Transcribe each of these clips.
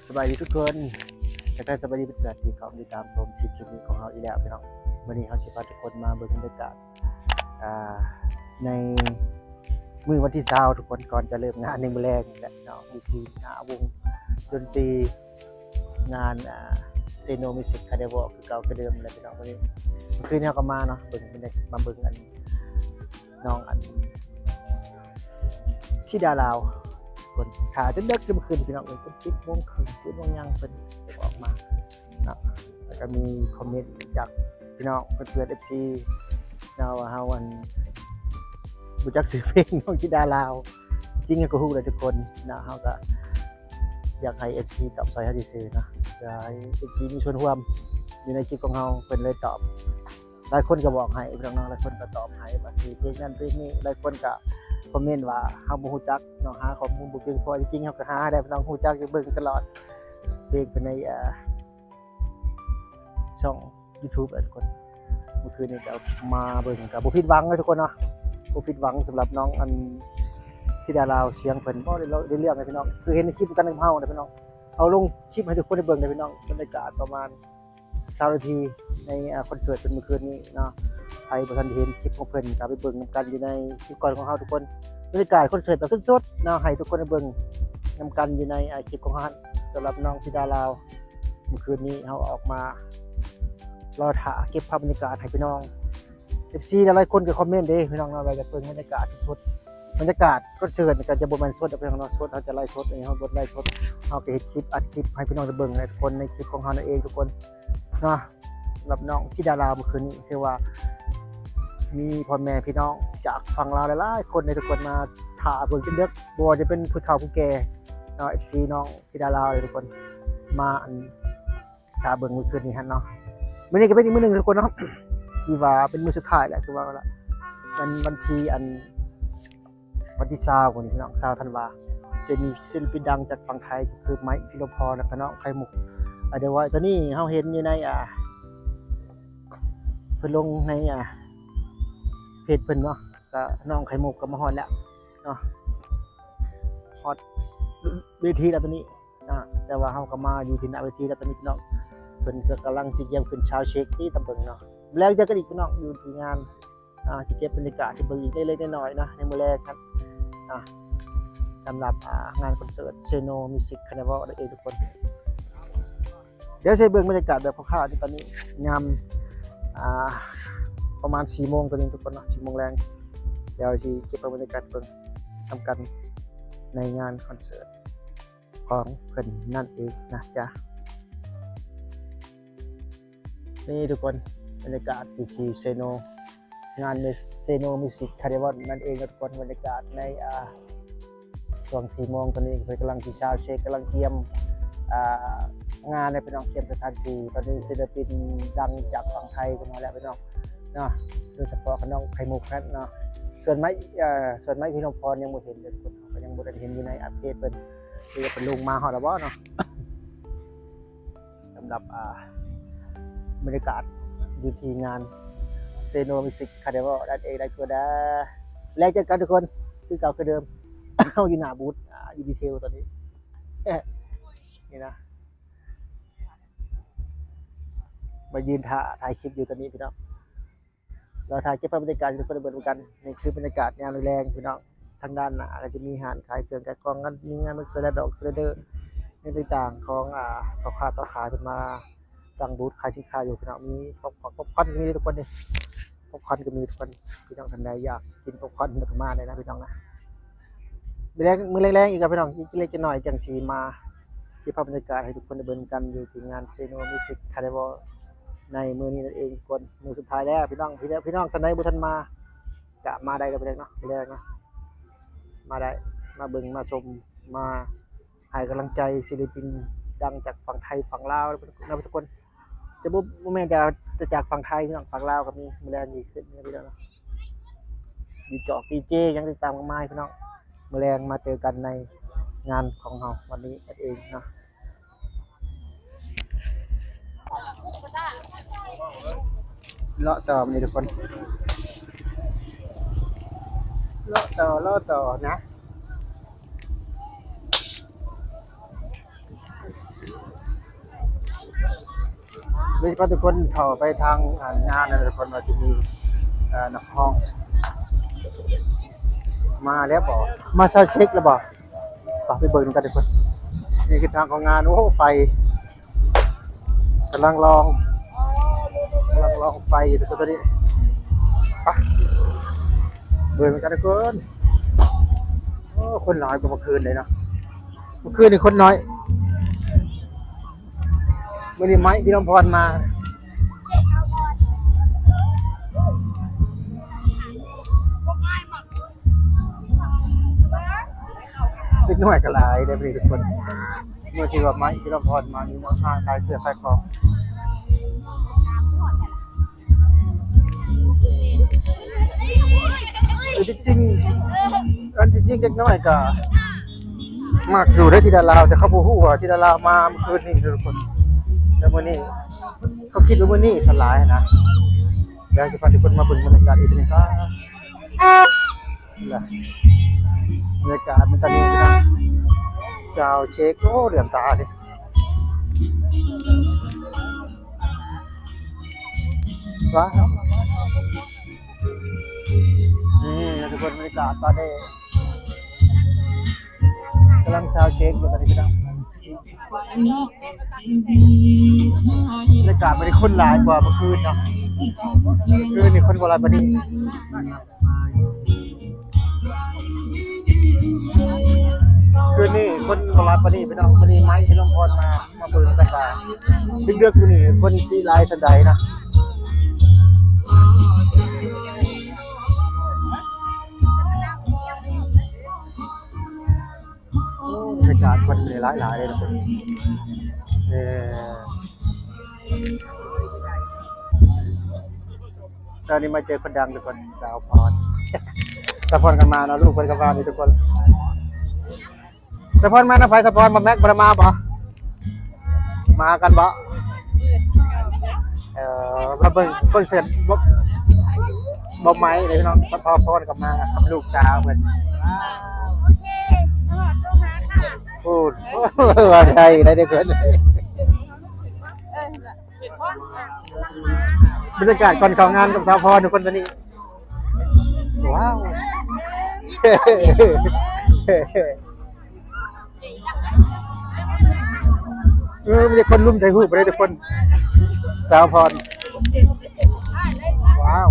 สบายดีทุกคนแต่ก็สบายดีเป็นเกิดที่เขาติดตามชมคลิปนี้ของเราอีกแล้วพี่น้องวันนี้เขาสิพาทุกคนมาเบิ่งบรรยากาศในมื้อวันที่20ทุกคนก่อนจะเริ่มงานในมื้อแรกนี่แหละเนาะอยู่ที่หน้าวงดนตรีงานเซโนมิวสิกคาเดวอคือเก่าคือเดิมเลยพี่น้องวันนี้เมื่อคืนเราก็มาเนาะเบิ่งบรรยากาศมาเบิ่งอันน้องอันที่ดาลาวคนถ่ายจนดึกจนเมื่อคืนพี่น้องเอ้ยเป็น10 โมงครึ่ง10 โมงยังเพิ่นจะออกมาเนาะแล้วก็มีคอมเมนต์จากพี่น้องเพื่อนๆ FC เนาะว่าเฮาอันรู้จักชื่อเพลงน้องธิดาลาวจริงก็ฮู้เลยทุกคนเนาะเฮาก็อยากให้ FC ตอบซอยเฮาซื่อๆเนาะอยากให้ FC มีส่วนร่วมอยู่ในคลิปของเฮาเพิ่นเลยตอบหลายคนก็บอกให้พี่น้องหลายคนก็ตอบให้ว่าชื่อเพลงนั้นเพลงนี้หลายคนก็คอมเมนต์ว่าเฮาบ่ฮู้จักเนาะหาข้อมูลบ่เพียงพอจริงๆเฮาก็หาได้พี่น้องฮู้จักอยู่เบิ่งตลอดเพลงเป็นในช่อง YouTube ทุกคนเมื่อคืนนี้ก็มาเบิ่งก็บ่ผิดหวังเลยทุกคนเนาะบ่ผิดหวังสำหรับน้องอันธิดาลาวเสียงเพิ่นบ่ได้เรื่องเลยพี่น้องคือเห็นในคลิปกันกับเฮาเด้อพี่น้องเอาลงคลิปให้ทุกคนได้เบิ่งเด้อพี่น้องบรรยากาศประมาณ20นาทีในคอนเสิร์ตเป็นเมื่อคืนนี้เนาะใครบ่ทันเห็นคลิปของเพิ่นก็ไปเบิ่งนำกันอยู่ในคลิปก่อนของเฮาทุกคนบรรยากาศคอนเสิร์ตแบบสดๆเนาะให้ทุกคนได้เบิ่งนำกันอยู่ในคลิปของเฮาสำหรับน้องธิดาลาวเมื่อคืนนี้เฮาออกมารอถ่าเก็บภาพบรรยากาศให้พี่น้อง FC หลายๆคนก็คอมเมนต์เด้พี่น้องเนาะว่าอยากเบิ่งบรรยากาศสดๆบรรยากาศคอนเสิร์ตก็จะบ่แม่นสดพี่น้องเนาะสดเฮาจะไลฟ์สดเองเฮาบ่ไลฟ์สดเฮาก็เฮ็ดคลิปอัดคลิปให้พี่น้องได้เบิ่งทุกคนในคลิปของเฮานั่นเองทุกคนเนาะสำหรับน้องธิดาลาวเมื่อคืนนี้ถือว่ามีพ่อแม่พี่น้องจากฝั่งลาวหลายๆคนในทุกคนมาถ่าเบิ่งจนดึกบ่ว่าจะเป็นผู้เฒ่าผู้แก่เนาะ FC น้องธิดาลาวทุกคนมาถ่าเบิ่งเมื่อคืนนี้หั่นเนาะมื้อนี้ก็เป็นอีกมื้อนึงทุกคนเนาะ ที่ว่าเป็นมื้อสุดท้ายแหละคือว่าละวันที่วันที่20วันนี้พี่น้อง20ธันวาจะมีศิลปินดังจากฝั่งไทยคือไมค์พิรพรแล้วก็น้องไข่มุกเดี๋ยวว่าตอนนี้เฮาเห็นอยู่ในเพิ่นลงในเพจเพิ่นเนาะก็น้องไข่มุกก็มาฮอดแล้วเนาะฮอดเวทีแล้วตอนนี้แต่ว่าเฮาก็มาอยู่ที่หน้าเวทีแล้วตอนนี้พี่น้องเพิ่นก็กำลังสิเยี่ยมขึ้นชาวเช็คที่ตำบลเนาะแล้วเจอกันอีกพี่น้องอยู่ที่งานสิเก็บบรรยากาศที่เบิ่งอีกเล็กๆน้อยๆนะในมื้อแรกครับสำหรับงานคอนเสิร์ตเซโนมิวสิกคาร์นิวัลนั่นเองทุกคนเดี๋ยวสิเบิ่งบรรยากาศแบบคร่าวๆตอนนี้ยามประมาณ 4 โมงตอนนี้ทุกคนเนาะ 4 โมงแรงเดี๋ยวสิเก็บบรรยากาศเบิ่งทำกันในงานคอนเสิร์ตของเพิ่นนั่นเองนะจ๊ะนี่ทุกคนบรรยากาศอยู่ที่เซโนงานเซโนมิวสิกคาร์นิวัลนั่นเองทุกคนบรรยากาศในช่วง 4 โมงตอนนี้เพิ่นกำลังที่ชาวเช็คกำลังเตรียมงานในพี่น้องเตรียมสถานที่ตอนนี้ศิลปินดังจากฝั่งไทยก็มาแล้วพี่น้องเนาะโดยเฉพาะน้องไข่มุกครับเนาะส่วนไม้พี่น้องพรยังบ่เห็นเลยทุกคนก็ยังบ่ได้เห็นอยู่ในอัปเดตเพิ่นคือเพิ่นลงมาฮอดแล้วบ่เนาะ สำหรับบรรยากาศอยู่ที่งานเซโนมิวสิกคาร์นิวัลนั่นเองได้ก็ได้แล้วเจอกันทุกคนคือเก่าคือเดิม เอาอยู่หน้าบูธอยู่ดีเทลตอนนี้ นี่นะมายืนถ่ายคลิปอยู่ตอนนี้พี่น้องเราถ่ายเก็บบรรยากาศทุกคนได้เบิ่งกันนี่คือบรรยากาศยามแรงพี่น้องทางด้านหน้าก็จะมีร้านขายเครื่องขายของกันมีงานมันสไลด์ดอกสไลเดอร์ในต่างๆของพ่อค้าสาขาเพิ่นมาตั้งบูธขายสินค้าอยู่พี่น้องมีป๊อปคอร์นมีทุกคนนี่ป๊อปคอร์นก็มีทุกคนพี่น้องท่านใดอยากกินป๊อปคอร์นก็มาได้นะพี่น้องนะมื้อแรงๆอีกครับพี่น้องอีกเล็กๆน้อยๆจังสิมาเก็บภาพบรรยากาศให้ทุกคนได้เบิ่งกันอยู่ที่งานเซโนมิวสิกคาร์นิวัลในมื้อนี้นั่นเองทุกคนมื้อสุดท้ายแล้วพี่น้องท่านใดบ่ทันมาก็มาได้แล้วพี่น้องเนาะมื้อแรกเนาะมาได้มาเบิ่งมาชมมาให้กำลังใจศิลปินดังจากฝั่งไทยฝั่งลาวนะทุกคนจะบ่แม่นจะจากฝั่งไทยพี่น้องฝั่งลาวก็มีมื้อแรกนี่ขึ้นพี่น้องเนาะดีจอกดีเจยังติดตามกันมาพี่น้องมื้อแรงมาเจอกันในงานของเฮาวันนี้นั่นเองเนาะเลาะต่อนี่ทุกคนเลาะต่อนะ นี่ก็ทุกคนเข้าไปทางงานนะทุกคนว่าจะมีนักห้องมาแล้วบ่มาซาเช็คแล้วบ่ไปเบิ่งกันทุกคนนี่คือทางของงานโอ้ไฟกำลังลองไฟทุกคนตัวนี้ไปเบิ่งกันทุกคนโอ้คนน้อยกว่าเมื่อคืนเลยเนาะเมื่อคืนนี่คนน้อยมื้อนี้ไม้พี่น้องพรมาเล็กน้อยก็หลายได้พี่ทุกคนเมื่อที่ว่าไม้พี่น้องพรมานี่มาทางขายเสื้อขายของจริงเล็กน้อยก็มากอยู่ได้ที่ดาราแต่เขาบ่ฮู้ว่าที่ดารามาเมื่อคืนนี้ทุกคนแล้วมื้อนี้เขาคิดว่ามื้อนี้สลายนะเดี๋ยวจะพาทุกคนมาเบิ่งบรรยากาศอีกทีนึงครับล่ะบรรยากาศมันตอนนี้นะชาวเช็คโอ้เหลือมตาดิว้าวนี่ทุกคนบรรยากาศตอนนี้กำลังชาวเช็คอยู่ตอนนี้พี่น้องบรรยากาศมันได้คนหลายกว่าเมื่อคืนเนาะเมื่อคืนนี่คนโบราณปนี้คืนนี้คนโบราณปนี้พี่น้องปนี้ไม้ที่ลงพรมาเบิ่งกันว่าเป็นเรื่องคืนนี้คนสีลายสันใดนะบรรยากาศคนหลายเลยทุกคนตอนนี้มาเจอคนดังทุกคนสาวพรสาวพรกันมาเนาะลูกคนกันมานี่ทุกคนสาวพรมานะไผสาวพรมาแม็กบ่มาบ่มากันบ่มาเบิ่งคอนเสิร์ตบ่ไม้เลยพี่น้องสาวพรกันมากับลูกสาวเพิ่นพูดว่าไทยได้เกินบรรยากาศก่อนเข้างานกับสาวพรทุกคนตัวนี้ว้าวมีคนลุ่มใจหูไปเลยทุกคนสาวพรว้าว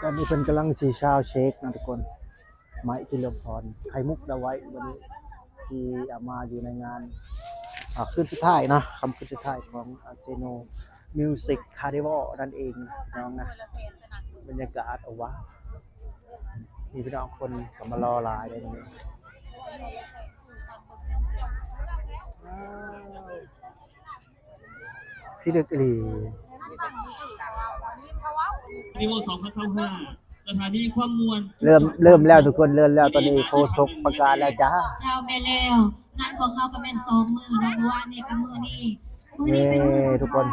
ตอนนี้เป็นกำลังชีชาวเช็คนะทุกคนไม้พิรพรไข่มุกดาไว้วันนี้ที่มาอยู่ในงานขึ้นสุดท้ายนะคำขึ้นสุดท้ายของเซโนมิวสิกคาร์นิวัลนั่นเองน้องนะบรรยากาศเอาวะมีพี่น้องคนกำมารอหลายเลยนี่พี่เด็กอีนิโม2025สถานีความมวลเริ่มแล้วทุกคนเริ่มแล้วตอนนี้โฆษกประกาศแล้วจ้าเจ้าแม่แล้วงานของเขาก็เป็น2 มื้อนะเพราะว่านี่กับมื้อนี้เป็นมื้อทุกคน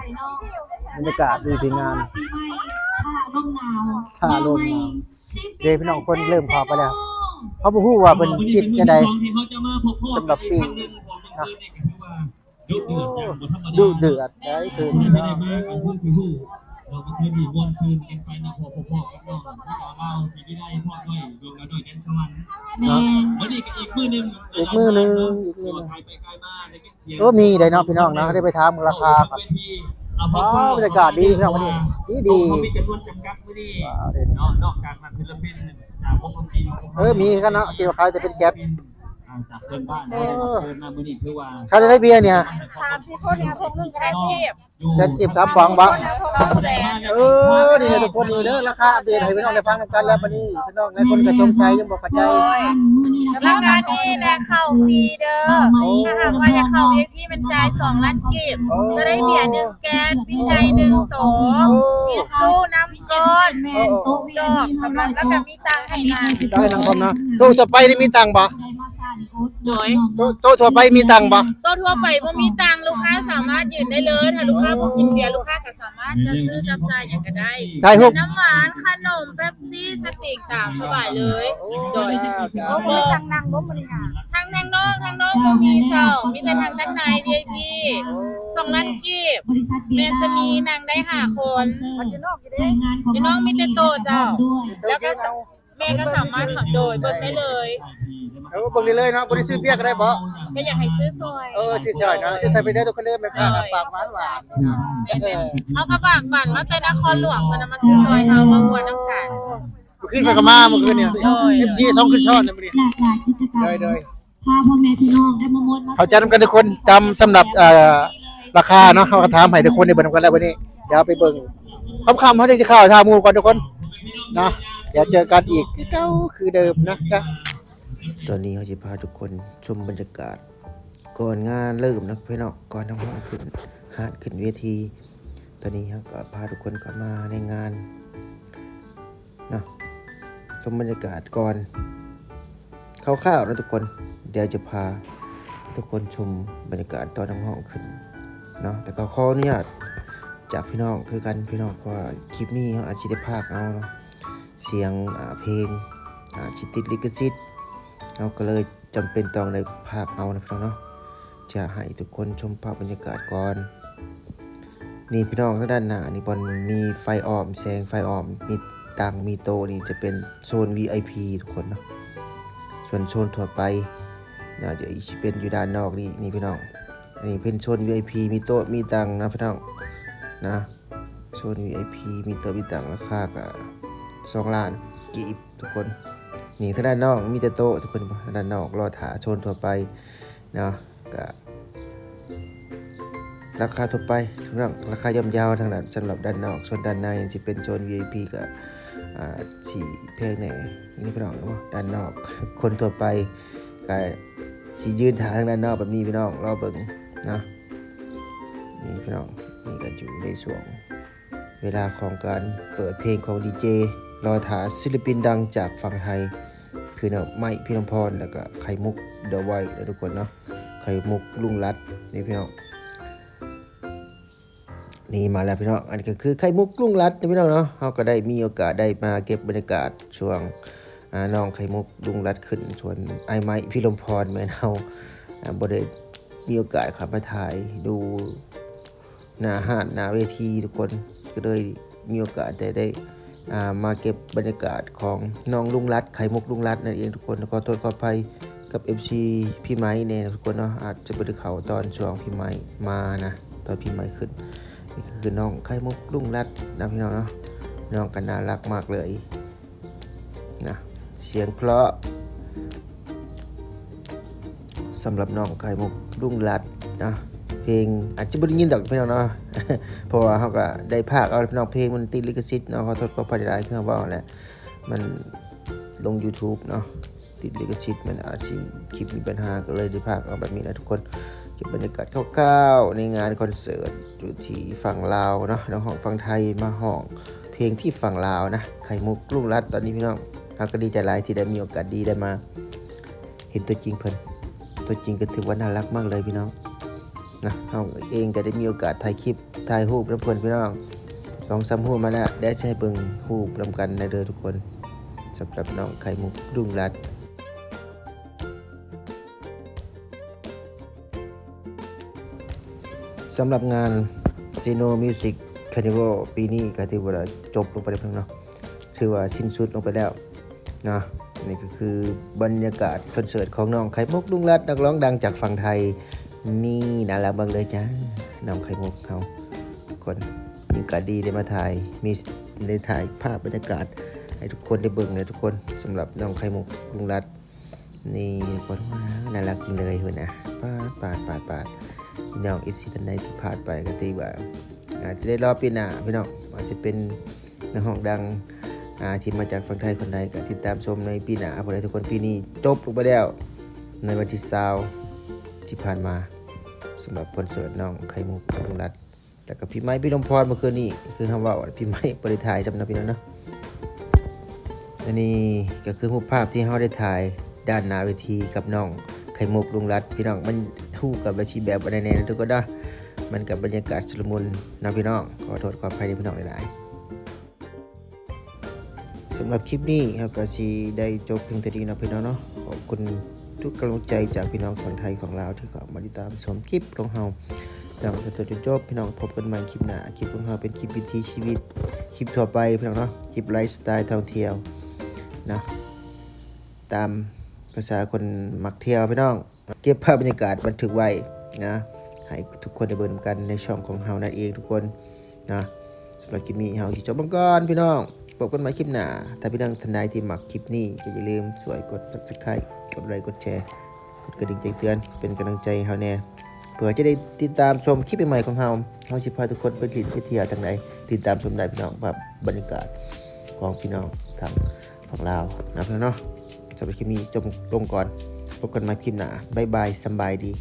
บรรยากาศดีที่งานผ้าลมหนาวเดี๋ยวพี่น้องคนเริ่มพอไปแล้วเขาบอกว่าเป็นคิดยังไงสำหรับปีนะดูเดือดได้คือเราก็เคยมีวนซื้อกันไปนะพ่อกับน้องที่เราสีที่ได้พ่อด้วยรวมแล้วด้วยแดนสวรรค์วันนี้ก็อีกมื้อนึงไทยไปไกลมากได้เสียงมีได้เนาะพี่น้องนะได้ไปถามราคาครับบรรยากาศดีพี่น้องวันนี้ดีมีจำนวนจำกัดมื้อนี้นอกจากศิลปินจากวงดนตรีมีกันเนาะที่ว่าเขาจะเป็นแก๊สจากเพื่อนบ้านเชิญมามื้อนี้คือว่าเขาจะได้เบียร์เนี่ย3-4 คนเนี่ยผม1แสนกีบแสนกีบ3 ฟองบ่นี่ทุกคนนี่เด้อราคาเบียร์ให้พี่น้องได้ฟังกันแล้วบัดนี้พี่น้องในคนก็สงสัยยังบ่เข้าใจสำหรับงานนี้แลกเข้าฟรีเด้อถ้าหากว่าอยากเข้า VIP มันจ่าย2 ล้านกีบจะได้เบียร์1แก้วปิ้งไก่1โถทิชชู่น้ำก้อนจอกสำหรับแล้วก็มีตังค์ให้นางได้นางพร้อมนะโต๊ะทั่วไปนี่มีตังค์บ่โดยโต๊ะทั่วไปมีตังค์บ่โต๊ะทั่วไปบ่มีตังค์ลูกค้าสามารถยืนได้เลยถ้าลูกค้าบ่กินเบียร์ลูกค้าก็สามารถ ารถจะซื้อจับจ่ายอย่างก็ได้ ถ่ายรูป น้ำหวานขนมเป๊ปซี่สติกตามสบายเลยโดย โอ้ โอ้ทางนั่งบ่มีค่ะทางนอกบ่มีเจ้ามีแต่ทางด้านใน VIP 2 ล้านกีบบ ริษัทเบี แม่ ยร์ จะมีนางได้5 คน รายงานของ พี่น้องมีแต่โตเจ้า ด้วย แล้วก็แม่ก็สามารถขับโดยเบิ่งได้เลย เบิ่งได้เลยเนาะบ่ได้ซื้อเบียร์ก็ได้บ่ ก็อยากให้ซื้อซอย ซื้อซอยเนาะซื้อซอยไปได้ทุกคนเด้อแม่ค้าปากหวานๆนะ เอากระบากบั่นมาแต่นครหลวงเพิ่นเอามาซื้อซอยเฮามาม่วนน้ำกัน เมื่อคืนไปก็มาเมื่อคืนเนี่ย FC 2คืนซ้อนเนี่ยมื้อนี้ หลากหลายกิจกรรม เลย พาพ่อแม่พี่น้องได้มามวลมา เข้าใจนำกันทุกคนจำสำหรับราคาเนาะเฮาก็ถามให้ทุกคนได้เบิ่งกันแล้ววันนี้เดี๋ยวไปเบิ่งค่ำๆเฮาจะสิเข้าท่าหมู่ก่อนทุกคนนะเดี๋ยวเจอกันอีกคือเก่าคือเดิมนะจ๊ะตอนนี้เฮาสิพาทุกคนชมบรรยากาศก่อนงานเริ่มนะพี่น้องก่อนน้องๆขึ้นฮาดขึ้นเวทีตอนนี้เฮาก็พาทุกคนเข้ามาในงานนะชมบรรยากาศก่อนคร่าวๆนะทุกคนเดี๋ยวจะพาทุกคนชมบรรยากาศตอนน้องๆขึ้นเนาะแต่ก็ขออนุญาตจากพี่น้องคือกันพี่น้องเพราะว่าคลิปนี้เฮาอาจสิได้พากเอาเนาะเสียงเพลงสิติดลิขสิทธิ์เราก็เลยจำเป็นต้องได้พากเอานะพี่น้องเนาะจะให้ทุกคนชมภาพบรรยากาศก่อนนี่พี่น้องทางด้านหน้านี่บอลมีไฟอ้อมแสงไฟอ้อมมีตังมีโตนี่จะเป็นโซน VIP ทุกคนเนาะส่วนโซนทั่วไปน่าจะเป็นอยู่ด้านนอกนี่พี่น้องอันนี้เป็นโซน VIP มีโต๊ะมีตังนะพี่น้องนะโซน VIP มีโต๊ะมีตังราคาก็2 ล้านกีบทุกคนนี่ทางด้านนอกมีแต่โต๊ะทุกคนทางด้านนอกรอถาโซนทั่วไปเนาะก็ราคาทั่วไปทุกอย่างราคาย่อมเยาวทางด้านสำหรับด้านนอกส่วนด้านในที่เป็นโซน VIP ก็สีเพลงไหนนี่พี่น้องเนาะด้านนอกคนทั่วไปก็สิยืนถ่ายทางด้านนอกแบบนี้พี่น้องรอเบิ่งนะนี่พี่น้องนี่ก็อยู่ในช่วงเวลาของการเปิดเพลงของดีเจรอถาศิลปินดังจากฝั่งไทยคือเนาะไม้พี่น้ำพรแล้วก็ไข่มุกเดอะไวท์ทุกคนเนาะไข่มุกลุงรัดนี่พี่น้องนี่มาแล้วพี่น้องอันนี้ก็คือไข่มุกลุงรัดนี่พี่น้องเนาะเขาก็ได้มีโอกาสได้มาเก็บบรรยากาศช่วงน้องไข่มุกลุงรัดขึ้นส่วนไอ้ไม้พี่ลมพรแม่นเฮาบ่ได้มีโอกาสขับมาถ่ายดูหน้าห้านหน้าเวทีทุกคนก็เลยมีโอกาสได้มาเก็บบรรยากาศของน้องลุงรัดไข่มุกลุงรัดนั่นเองทุกคนขอโทษขออภัยกับ MC พี่ไม้เนี่ยทุกคนเนาะอาจจะบ่ได้เข้าตอนช่วงพี่ไม้มานะตอนพี่ไม้ขึ้นนี่คือน้องไข่มุกลุงรัดนะพี่น้องเนาะน้องก็น่ารักมากเลยนะเสียงเพราะสำหรับน้องไข่มุกลุงรัดนะเพลงอาจจะบ่ได้ยินดอกพี่น้องเนาะ เพราะว่าเขาก็ได้พากเอาพี่น้องเพลงมันติดลิขสิทธิ์เนาะขอโทษขออภัยหลายๆคือว่าแหละมันลง YouTube เนาะติดลิขสิทธิ์มันอาจสิคลิปมีปัญหาก็เลยได้พากเอาแบบนี้นะทุกคนเก็บบรรยากาศคร่าวๆในงานคอนเสิร์ตอยู่ที่ฝั่งลาวเนาะน้องห้องฝั่งไทยมาห้องเพลงที่ฝั่งลาวนะไข่มุกลุงรัดตอนนี้พี่น้องเราก็ดีใจหลายที่ได้มีโอกาสดีได้มาเห็นตัวจริงเพิ่นตัวจริงก็ถือว่าน่ารักมากเลยพี่น้องนะเราเองก็ได้มีโอกาสถ่ายคลิปถ่ายรูปแล้วเพิ่นพี่น้องลองซ้ำรูปมาแล้วได้ใช้เบิ่งรูปนำกันได้เด้อทุกคนสำหรับน้องไข่มุกลุงรัดสำหรับงาน Sino Music Carnival ปีนี้ก็ถือว่าจบลงไปแล้วเนาะถือว่าสิ้นสุดลงไปแล้วนะนี่ก็คือบรรยากาศคอนเสิร์ตของน้องไข่มุกลุงรัดนักร้องดังจากฝั่งไทยนี่น่ารักมากเลยจ้าน้องไข่มุกเขาคนมีโอกาสดีได้มาถ่ายมีได้ถ่ายภาพบรรยากาศให้ทุกคนได้เบิ่งเลยทุกคนสำหรับน้องไข่มุกลุงรัดนี่คนว่าน่ารักจริงเลยเว้ยนะปาดพี่น้อง FC ท่านใดที่พลาดไปก็ตีว่าอาจจะได้รอปีหน้าพี่น้องอาจจะเป็นนักร้องดังที่มาจากฝั่งไทยคนใดก็ติดตามชมในปีหน้าพวกเราทุกคนปีนี้จบลงไปแล้วในวันที่20ที่ผ่านมาสำหรับคอนเสิร์ตน้องไข่มุกลุงรัดแล้วก็พี่ไม้พี่ลมพรเมื่อคืนนี้คือคำว่าพี่ไม้บริถ่ายจำนะพี่น้องเนาะอันนี้ก็คือรูปภาพที่เราได้ถ่ายด้านหน้าเวทีกับน้องไข่มุกลุงรัดพี่น้องมันคู่กับบัญชีแบบอะไรแน่ๆทุกคนนะ มันกับบรรยากาศชุลมุนนะพี่น้องขอโทษขออภัยพี่น้องหลายๆสำหรับคลิปนี้ครับก็สิได้จบเพียงเท่านี้นะพี่น้องเนาะขอบคุณทุกกำลังใจจากพี่น้องฝั่งไทยฝั่งลาวที่เข้ามาติดตามชมคลิปของเราจากจนจบพี่น้องพบกันใหม่คลิปหน้าคลิปของเราเป็นคลิปวิถีชีวิตคลิปทั่วไปพี่น้องเนาะคลิปไลฟ์สไตล์ท่องเที่ยวนะตามภาษาคนมักเที่ยวพี่น้องเก็บภาพบรรยากาศบันทึกไว้นะให้ทุกคนได้เบิ่งกันในช่องของเรานั่นเองทุกคนนะสำหรับคลิปนี้เราสิจบก่อนพี่น้องพบกันใหม่คลิปหน้าถ้าพี่น้องท่านใดที่มักคลิปนี้ก็อย่าลืมช่วยกด Subscribe กดไลค์กดแชร์กดกระดิ่งแจ้งเตือนเป็นกำลังใจให้เราแน่เพื่อจะได้ติดตามชมคลิปใหม่ๆของเราสิพาทุกคนไปเที่ยวทางไหนติดตามชมได้พี่น้องแบบบรรยากาศของพี่น้องทางฝั่งลาวนะพี่น้องเนาะสำหรับคลิปนี้จบลงก่อนพบกันใหม่คลิปหน้าบ๊ายบายสบายดี